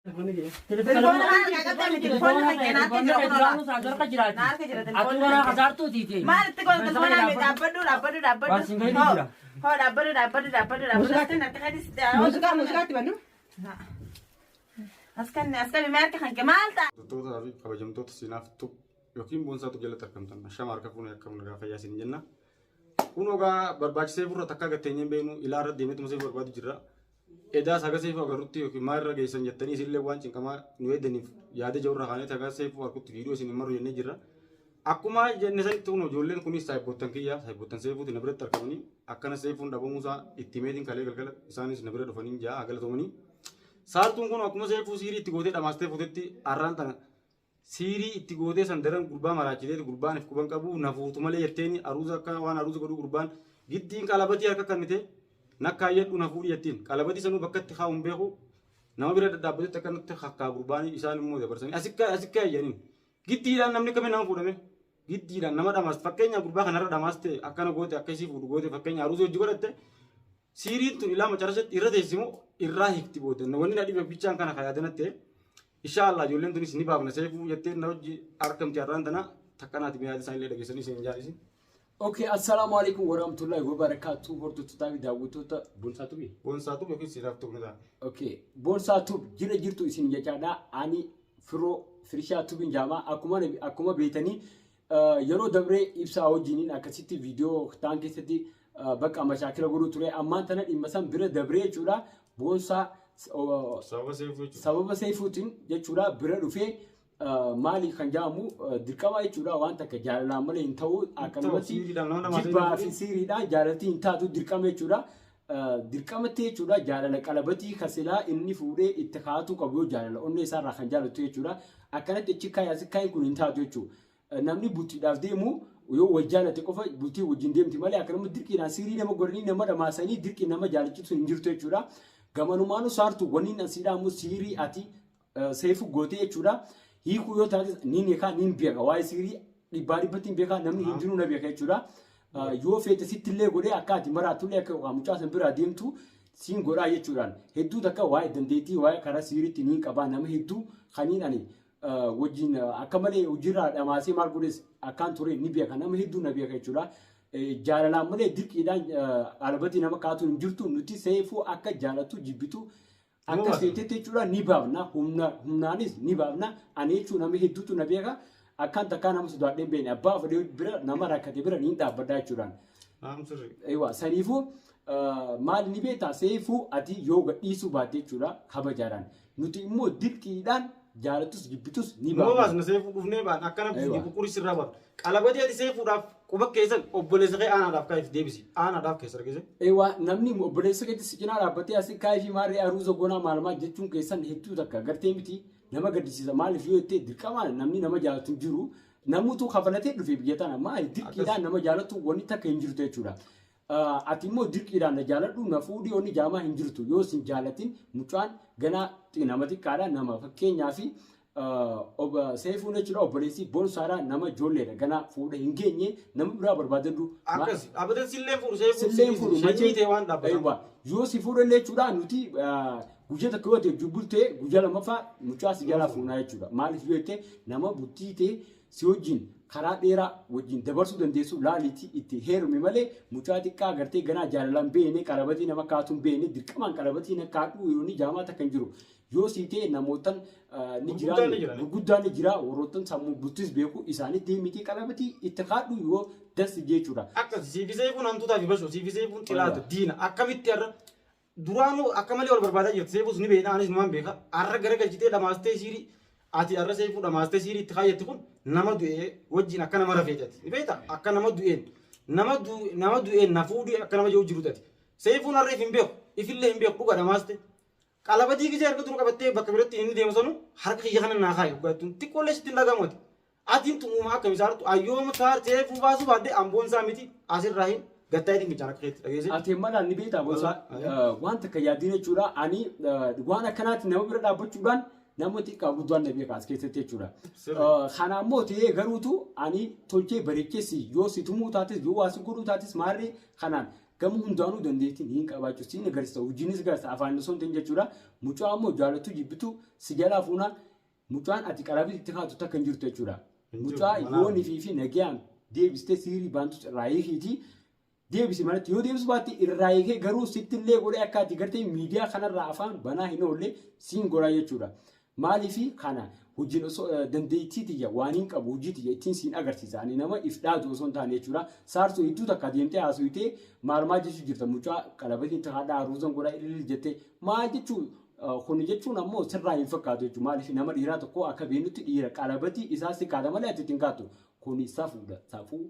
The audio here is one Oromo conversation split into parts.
Telefoon yookiin boonsaatu jalatti argamtan shamarka kun akkam nagaa fayyaasin jenna kunoga barbaachisee furra takka gatteenyeen beenu ilaarra deemetu musee barbaadu jirra edaa sagasee fu agarutti yookiin maarra geessan jettanii isillee waan cinqamaa nu eedaniif yaada jawra kaanee sagasee fu harkutti viidiyoo isin maru jennee jirra akkuma jenne sanitti kun ijoolleen kunis saayibboottan kiyya saayibboottan seefuuti na biratti argamanii akkana seefuun dhabamuusaa itti meetiin kalee galgala isaanis na bira dhufanii jaa galatoomanii saartuun kun akkuma seefuu siirii itti gootee dhamaastee fuutetti arraan tana Siri itti gootee sandaran gurbaa maraachitee gurbaan if kuban qabu nafuutu malee jetteeni aruuza akka waan aruuza godhu gurbaan giddiin qallabatii harka kannite nakkaayyadhu nafuudhi jettiin qallabatii sanuu bakka itti kaa'uun beeku nama bira daddaabbatetti akkanatti hakkaa gurbaan isaan immoo dabarsanii asikkaa eeyyaniin giddiidhaan namni kamiin nama fuudhame giddiidhaan nama dhamaas fakkeenya gurbaa kanarra dhamaaste akkana goote akkasii fuudhu goote fakkeenya aruuza hojii godhatte Siriin tun ilaa macarasatti irra teessimu irraa hikti boote wanni na dhibe bichaan kana kayaadanatti Inshallah ijoolleen tunis ni baafna seefuu jettee na hojii argamti har'aan tana takkanaati miyaada isaan illee dhageessanii isin jaalisi. Okay, assalamu alaikum warahmatullahi wabarakatuh. Hordoftoota daawwattoota Boonsaatu yookiin siiraaf tuqnata. Okay, boonsaatu jira jirtu isin jechaadha. Ani firoo firishaatu bin jaama akkuma beetanii yeroo dabree ibsaa hojiiniin akkasitti viidiyoo ta'an keessatti bakka mashaakila godhu ture ammaan tana dhimma san bira dabree jechuudha. Boonsaa sababa seefuutiin jechuudha bira dhufee maali kan jaamu dirqama jechuudha waan takka jaalalaan malee hin ta'u akkanumatti jibbaa fi siriidhaan jaalaltii hin taatu dirqama jechuudha dirqamatti jechuudha jaalala qallabatii kasilaa inni fuudhee itti kaa'atu qabu yoo jaalala onnee isaarraa kan jaalatu jechuudha akkanatti achi kun hin taatu jechuudha namni bultiidhaaf deemu yoo wajjaalate qofa bultii wajjin deemti malee akkanumatti dirqiidhaan sirii nama godhanii nama dhamaasanii dirqii nama jaalachiisu hin jirtu jechuudha. Gamanumaanu saartuu waniin asiidhaamu siirii ati seefu gootee jechuudha. Hiikuu yoo taate niin beeka waa'ee siirii dhibbaa dhibbatti hin beeka namni hundinuu na beeka jechuudha. Yoo feete sittillee godhee akka ati maraatullee akka mucaa san biraa deemtu siin godhaa jechuudhaan. Hedduu takka waa'ee dandeettii waa'ee karaa siiriitti niin qabaa nama hedduu kaniin ani wajjin akka malee hojiirraa dhamaasee maal godhes akkaan ture ni beeka nama hedduu na beeka jechuudha. Jaalalaan malee dirqiidhaan qallabatii nama kaa'atu hin jirtu nuti seefuu akka jaalatu jibbitu akka seetetti jechuudha ni baafna humnaanis ni baafna ani jechuun nama hedduutu na beeka akkaan takkaa nama sodaadhee beekne abbaa fedhee bira nama rakkate bira niin dhaabbadhaa jechuudhaan. Saniifuu maal ni beektaa seefuu ati yoo gadhiisuu baatte jechuudha kabajaadhaan nuti immoo dirqiidhaan jaalatus jibbitus ni baafna. Baasna seefuu dhufnee baan akkana buquris irraa baafna qallabatii ati seefuudhaaf quba keessan obboleessa kee aanaadhaaf kaayif deebisi aanaadhaaf keessa argise. Namni obboleessa keetti si cinaa dhaabbatee asii kaayif maarree aruuza goonaa maalmaa jechuun keessan hedduu takka gartee miti nama gaddisiisa maaliif yoo jettee dirqamaan namni nama jaalatu jiru namuutu kafalatee dhufee biyya tana maali dirqiidhaan nama jaalatu wanni takka hin jirtu jechuudha. Ati immoo dirqiidhaan na jaaladhu na fuudhii onni jaamaa hin jirtu yoo sin jaalatin mucaan ganaa nama xiqqaadha nama fakkeenyaa fi seefuun jechuudha obboleessi boonsaadhaa nama ijoolleedha ganaa fuudha hin geenye nama biraa barbaadannu. Akkas abadaan sillee fuudhu seefuun machiitee waan dhaabbata. Yoo si fuudhallee jechuudha nuti guyyaa takka yoo ta'e jubbultee guyyaa lamaffaa mucaa si jalaa fuunaa jechuudha maaliif yoo ta'e nama bultiitee si wajjin karaa dheeraa wajjin dabarsuu dandeessu laaliitti itti heerume malee mucaa xiqqaa gartee ganaa jaalalaan beene qallabatii nama kaa'atuun beene dirqamaan qallabatii na kaadhu yoo ni jaamaa takka hin jiru. Yoo siitee namootan ni jiraan gurguddaan ni jira warroottan sammuu bultis beeku isaanii deemitii qallabatii itti kaadhu yoo dansi jechuudha. Akkas siifisee kun hantuutaa fi bashoo siifisee kun xilaata diina akkamitti har'a duraanuu akka malee wal barbaadaa jirti seefus ni beekna anis numaan beeka har'a gara galchitee dhamaastee siirii ati har'a seefuu dhamaastee siirii itti kaayyatti kun nama du'ee wajjin akka nama rafeetati beekta akka nama du'een nama du'een na fuudhii akka nama jiru jirutati seefuun har'eef hin beeku ifillee hin beeku dhuga dhamaaste. Qallabatii gisee harka dura qabattee bakka biratti inni deemu sanu harka kiyya kana naa kaayu dhugaatuun xiqqoolee sitti lagamooti. Atiin tumuuma akka misaartu ayyooma seefuu baasuu baaddee amboon isaa miti asirraa hin gattaa itti michaan akka keetti dhageesse. Ati malaan ni beektaa gosa waan takka yaadiin jechuudha ani waan akkanaatti nama bira dhaabbachuudhaan nama xiqqaa guddaan na beekaa as keessatti jechuudha. Kana ammoo ta'ee garuutu ani tolchee bareecheessi yoo si tumuu taates yoo waa si godhuu taates maarree kanaan gama hundaanuu dandeettiin hin qabaachuu siin agarsiisa hojiinis garsa afaan osoo hin jechuudha mucaa ammoo jaalatu jibbitu si jalaa fuuna mucaan ati qalabii itti kaatu takka hin jirtu jechuudha mucaa yoonii fi nagaan deebistee siirii baantu irraa hiikiti deebisi malatti yoo deebisu baatti irraa hiikee garuu sittillee godhee akka ati gartee miidiyaa kanarraa afaan banaa hin oolle siin godhaa jechuudha maaliifi kana hojiin osoo dandeettii tiyya waan hin qabu hojii tiyya ittiin siin agarsiisa ani nama if dhaatu osoo hin taane jechuudha saartuu hedduu takka deemtee haasuyitee maal jechuu jirta mucaa qalabatiin takkaadhaa haruusan godhaa ilil jettee maal jechuu kun jechuun ammoo sirraa hin fakkaatu jechuudha maaliif nama dhiiraa tokko akka beenutti dhiira qalabatii isaas kaata malee ati ittiin kaatu kun safuudha safuu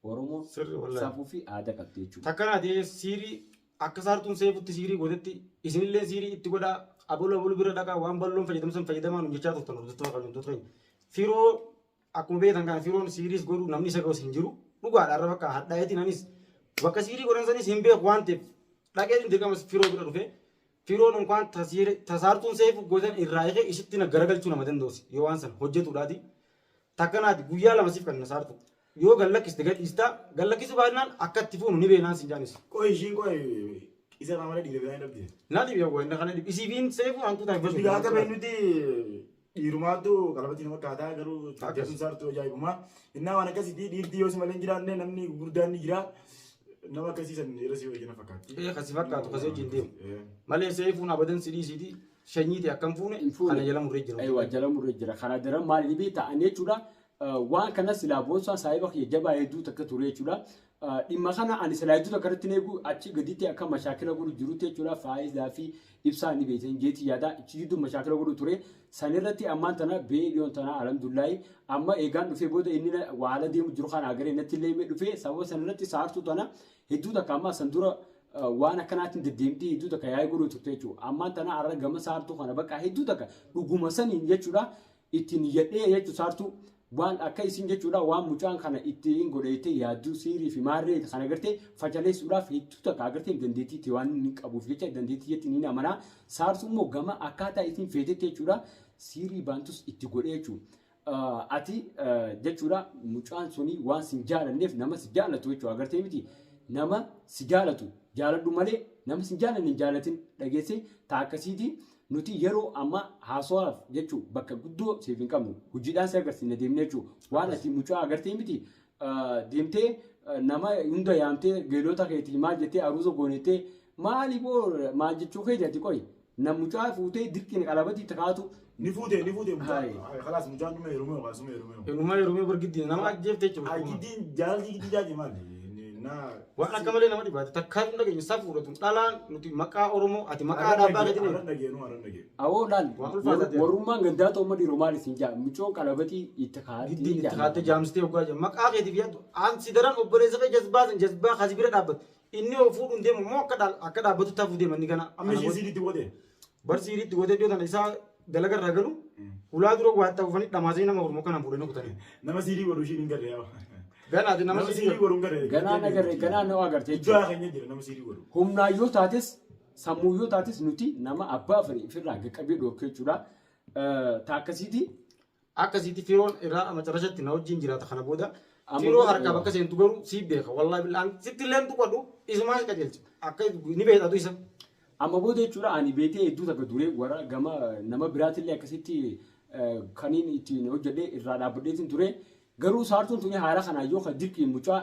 oromoo safuu fi aadaa qabdi jechuudha. Takkanaati siirii akka saartuun seefutti siirii godhetti isinillee siirii itti godhaa abulu bira dhaqaa waan balloon fayyadamsan fayyadamaan jechaa turtan hojjettoota qabeentoota keenya. Firoo akkuma beektan kana firoon siiriis godhuu namni isa ga'us hin jiru dhugaadha arra bakka hadhaayetiin anis bakka siirii godhan sanis hin beeku waan ta'eef dhaqeetiin dirqama firoo bira dhufee firoon unkaan tasaartuun seefu godhan irraa eegee isitti na garagalchuu nama danda'usi yoo waan sana hojjetuudhaati. Takkanaati guyyaa lama siif kan na saartu yoo gallakkiste gadhiistaa gallakkisuu baannaan akka itti fuunu ni beenaan sin jaanis. Qoy ishiin qoy isa nama dhiira biraa hin dhabde. Na dhiibee goonda kana dhiib isiifiin seefu hantu taa'e gosa. Dhiiraa akka beenuti dhiirumaatu qalabatii nama kaataa garuu taasisun saartuu ajaa'ibuma. Innaa waan akkasitti dhiirti yoo si malee hin jiraanne namni gurguddaan ni jira. Nama akkasiisan irra si wajjin fakkaatti. Kasi fakkaatu kasi wajjin deemu. Malee seefuun abadan sidhiisiiti shanyiiti akkam fuune kana jala murree jira. Aywa jala murree jira kana daran maali beektaa ani jechuudha. Waan kana silaa boonsaa saayiba jabaa hedduu takka ture jechuudha. Dhimma kana ani silaa hedduu takka irratti eegu achi gaditti akka mashaakila godhu jirutti jechuudha. Faayidaa fi ibsaa ni beektan jeetii yaada ichi jidduu mashaakila godhu ture. Sanirratti ammaan tana beeliyoon tana alhamdulillahi amma eegaan dhufee booda inni waala deemu jiru kana agaree natti illee dhufee sababa sanirratti saartuu tana hedduu takka amma san dura waan akkanaatiin deddeemtii hedduu takka yaa'ee godhu turte jechuudha. Ammaan tana har'a gama saartuu kana bakka hedduu takka dhuguma saniin jechuudha ittiin yadhee jechuudha saartuu. Waan akka isin jechuudha waan mucaan kana ittiin godheete yaaduu siirii fi maarree kan agartee facaleessuudhaaf hedduu takka agartee dandeettii waan inni qabuuf jecha dandeettii jettiin ni amana saartuu immoo gama akkaataa ittiin feetetti jechuudha siirii baantus itti godhee jechuudha ati jechuudha mucaan suni waan sin jaalanneef nama si jaalatu jechuudha agartee miti nama si jaalatu jaaladhu malee nama si jaalanne hin jaalatin dhageesse taakkasiitii. Nuti yeroo amma haasawaaf jechuun bakka guddoo siif hin qabnu hojiidhaan si agarsiisne deemnee jechuun waan ati mucaa agartee miti deemtee nama hunda yaamtee geelota keetii maal jettee aruusa goonettee maali boo maal jechuu keeti qoy nam mucaa fuutee dirqiin qalabatii takaatu. Ni fuutee mucaa khalaas mucaan dhuma yeroo meeqa asuma yeroo meeqa. Yeruma yeroo bargiddi nama ajjeeftee jechuudha. Giddiin jaalli giddii jaati maali? Waan akka malee nama dhibaate takkaan hunda keenya isaa fuudhatu dhalaan nuti maqaa Oromoo ati maqaa dhaabbaa gadi dhageenu. Awoo laal warrummaan gandaa ta'ummaa dhiiroo maal isin jaa mucoon qalabatii itti kaatee jaamsitee hoggaa jira maqaa keetiif yaaddu ansi daran obboleessa kee jazbaa kasi bira dhaabbatu inni yoo fuudhuun deemu immoo akka dhaabbatu taafuu deemanni kana. Amma ishee siiriitti godhee. Barsiiriitti godhee dhiyoo tana isaa dalaga irraa galu ulaa dura waa ta'uufanii dhamaasanii nama Oromoo kanaan fuudhanii kutanii. Nama siirii godhu ishiin hin garee yaa. Ganaati nama siirii godhu hin garee. Ganaa nagaree ganaa nama agartee jechuudha. Ijaa keenya jira nama siirii godhu. Humnaa yoo taates sammuu yoo taates nuti nama abbaa ofirraa qaqqabee dhoorkee jechuudha. Taakkasiiti. Akkasiiti firoon irraa macarashatti na wajjin jiraata kana booda. Firoo harkaa bakka seentu garuu siif beeka wallaahi billaan sitti illee tuqadhu isumaa si qajeelcha akka ni beekatu isa. Amma booda jechuudha ani beekee hedduu takka duree warra gama nama biraatillee akkasitti kaniin ittiin hojjedhee irraa dhaabbadheetiin ture. Garuu saartuun tuni haala kanaa yoo kan dirqiin mucaa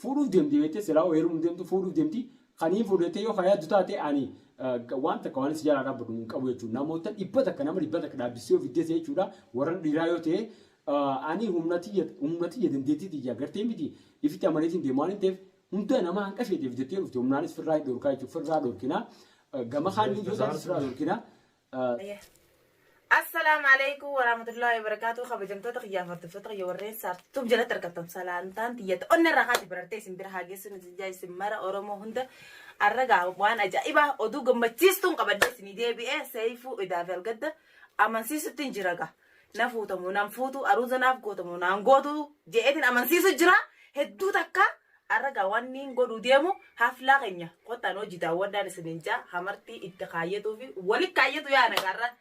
fuudhuuf deemti beektee silaa heerumuu deemtu fuudhuuf deemti kaniin fuudhatee yoo yaaddu taate ani waan takka waan si jalaa dhaabbatu hin qabu jechuudha. Namoota dhibba takka nama dhibba takka dhaabbisee of iddee jechuudha warra dhiiraa yoo ta'e ani humnatiyya dandeettii tiyya agartee miti ifitti amaleetiin deemu waan hin ta'eef hunda nama hanqa feeteef jettee dhufte humnaanis firraa dhorkaa jechuudha firraa dhorkina gama haanni yoo ta'e firraa dhorkina. السلام عليكم ورحمة الله وبركاته خبجمتو تخيا فرتفتو تخيا ورين سارتوب جلت تركتم سلامتان تيت أن الرقات برتيسم برهاجي سن جاي سمرة أورمو هند الرجع وان أجائبة أدو جمتيستون قبل سنيدي بيه سيفو إذا في الجدة أمن سيسو تنجرجا نفوتو منفوتو أروز نافقوتو منانقوتو جئتين أمن سيسو جرا هدو تكا الرجع وان نين قولو ديمو حفلة غنيا قط أنا جدا ودا نسنجا همرتي اتخايتو في ولك كايتو يا أنا قرر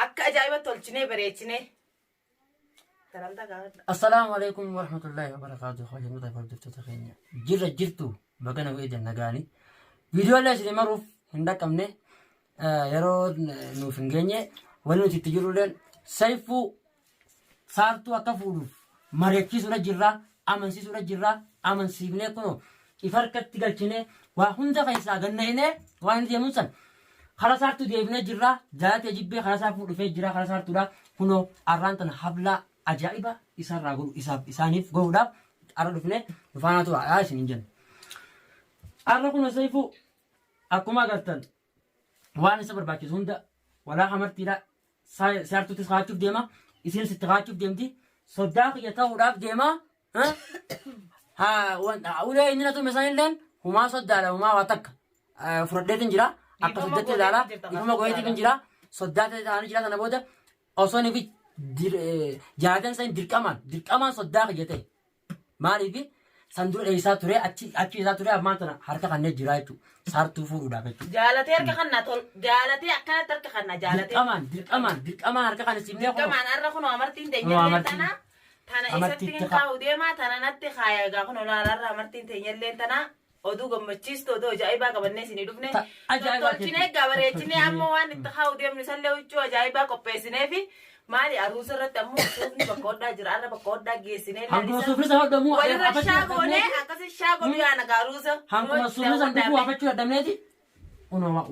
akka ajaa'iba tolchinee bareechinee السلام عليكم ورحمة الله وبركاته. خواجة مطيب الدفتة خينيا جرة جرتو bagana bu'ee jannagaani. Viidiyoolee isin maruuf hin dhaqqabne yeroo nuuf hin geenye wali nuti itti jirulleen Saifuu Sartuu akka fuudhuuf mari'achiisuudha jirra, amansiisuudha jirra, amansiifnee kunoo ifa harkatti galchinee waa hunda keessaa ganna'inee waa hin deemuun san karaa Sartuu deebinee jirra, jaalatee jibbee karaa isaa fuudhufee jira, karaa Sartuudha kunoo arraan tana hablaa ajaa'iba isaarraa godhu isaaniif godhuudhaaf arra dhufnee dhufaanaatu haa isin hin jennu. Arra kunoo Saifuu akkuma agartan waan isa barbaachisu hunda walaa hamartiidha. Sartuutis kaachuuf deema, isin sitti kaachuuf deemti. Soddaa kiyya ta'uudhaaf deema. Ulee inni na tume sanilleen humaa soddaadha, humaa waa takka. Fudhadheetiin jira, akka soddatti ilaala, ifuma goyeetiif jira. Soddaa ta'anii jira sana booda osoo nifi jaalatan san dirqamaan soddaa kiyya ta'e. Maaliif san dura dheessaa ture, achi isaa ture ammaan tana harka kanneen jira jechuudha. Sartuu fuudhuudhaaf jechuudha. Jaalatee harka kannaa jaalatee akkanatti harka kannaa jaalatee. Dirqamaan harka kana siif deemu. Dirqamaan har'a kun amartiin teenyallee tana isatti hin kaa'u deemaa tana natti kaaya egaa kun olaanarra amartiin teenyallee tana oduu gammachiistu oduu ajaa'ibaa qabannee isinii dhufne. Tolchinee egaa bareechinee ammoo waan itti kaa'u deemnu isallee huccuu ajaa'ibaa qopheessineefi maali aruusa irratti ammoo suufni bakka hodhaa jira arra bakka hodhaa geessinee hankuma suufni isa hodhamu walirra shaagoonee akkasi shaagoonu yaana gaaruusa hankuma suufni isa dhufuu hafachuu dadhabneeti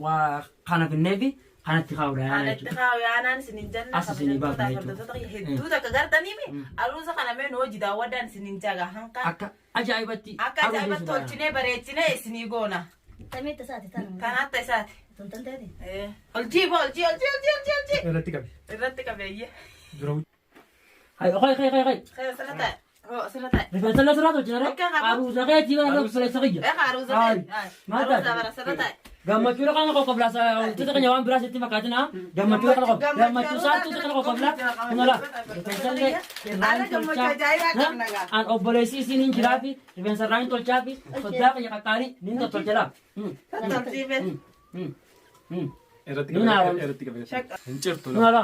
waa kana finneefi kanatti kaa'uudha yaana kanatti kaa'u yaanaan isinin janna kabajamtoota fardatoota hedduu takka gartaniimi aruusa kana mee noo hojii daawwadaan isinin jaaga hanqa akka ajaa'ibatti tolchinee bareechinee isinii goona Tamitti isaati tana. tanatta isaati Tonton teeti. oljiiba oljii irratti qabeeyye Hai. sirata sirata Rifeensa illee sirraa tolchina aruusa keetii waan obboleessa kiyya. aruusa sirata Gammachuu kana qoqqoblaa wantoota keenya waan biraa sitti fakkaatina gammachuu kana qoqqoblaa gammachuu Sartuu kana qoqqoblaa kunala rifeensa illee ala gammachuu ajaa'ibaa qabna gaa an obboleessi isiin hin jiraa fi rifeensa irraa hin tolchaa fi soddaa keenya qaqqaarii ni tolchelaa. tolchiibe irratti qabeessa. Hin cirtu. Kunala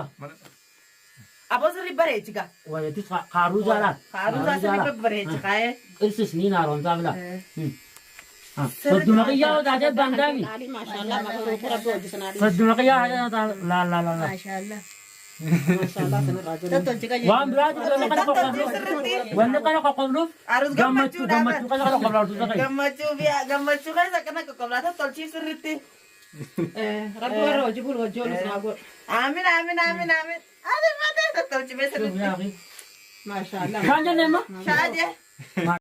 aboo sirri bareechi gaa wayeetti haaruusaadhaan haaruusaa sirri bareechi kaa'ee qirsis ni naaroomsaa bila. Sodduma qiyyaa taatee baandaami. Maashaallah maqaa kura boodi sanaadhi. Sodduma qiyyaa taatee la. Maashaallah. Maashaallah sanarraa jiru. tolchi qayyee Waan biraati wanni kana qoqqobluuf wanni kana qoqqobluuf Arus gammachuu kana qoqqoblaa tuuta kai. gammachuu keessa akkana qoqqoblaata tolchii sirritti. Rabbi warra hojii bulu hojii olus naa godhu. Aamin. Ati matee tolchimee sirritti. Maashaallah. Kan jennee ma? Shaajee.